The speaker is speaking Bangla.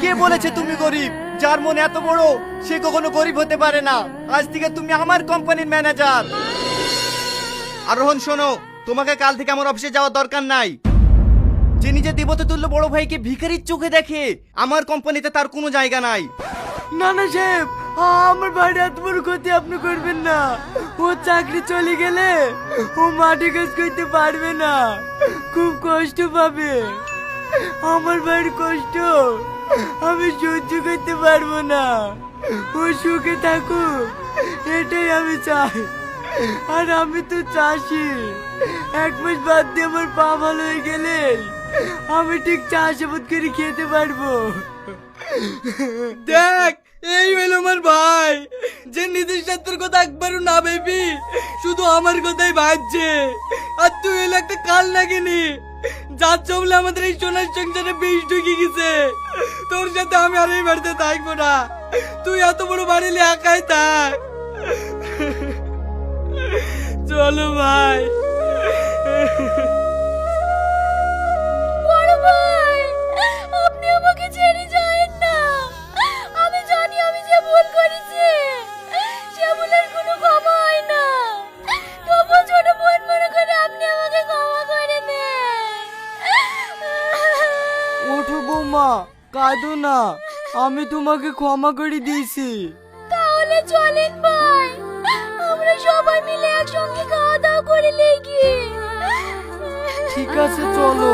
কে বলেছে তুমি গরিব? যার মন এত বড় সে কখনো গরিব হতে পারে না। আজ থেকে তুমি আমার কোম্পানির ম্যানেজার। আর রোহন শোনো, তোমাকে কাল থেকে আমার অফিসে যাওয়ার দরকার নাই। যে নিজের দেবতা তুল্য বড় ভাইকে ভিখারির চোখে দেখে, আমার কোম্পানিতে তার কোনো জায়গা নাই। না না সাহেব, আমার ভাইয়ের এত বড় ক্ষতি আপনি করবেন না। ও চাকরি চলে গেলে ও মাটি কাজ করতে পারবে না, খুব কষ্ট পাবে। আমার ভাইয়ের কষ্ট আমি সহ্য করতে পারবো না। ও সুখে থাকুক এটাই আমি চাই। আর আমি তো চাষি, 1 মাস বাদ দিয়ে আমার পা ভালো হয়ে গেলে আমি ঠিক চাষাবাদ করে খেতে পারবো। দেখ, এই হলো আমার ভাই, যে নিজের স্বার্থের কথা একবারও না ভেবি শুধু আমার কথাই ভাবছে। আর তুই হলো একটা কাল নাগিনি, যার চবলে আমাদের এই সোনার সংসারে বিষ ঢুকে গেছে। তোর সাথে আমি আর এই বাড়িতে থাকবো না। তুই এত বড় বাড়ি নিয়ে একাই থাক। চলো ভাই। বড় ভাই, আপনি আমাকে ছেড়ে যায়েন না। আমি জানি আমি যে ভুল করেছি, সে ভুলের কোনো ক্ষমা হয় না। তবু ছোট বোন মনে করে আপনি আমাকে ক্ষমা করে দেন। ওঠো বৌমা, কাঁদো না, আমি তোমাকে ক্ষমা করে দিয়েছি। তাহলে চলেন ভাই, আমরা সবাই মিলে একসঙ্গে খাওয়া দাওয়া করে লেগি। ঠিক আছে, চলো।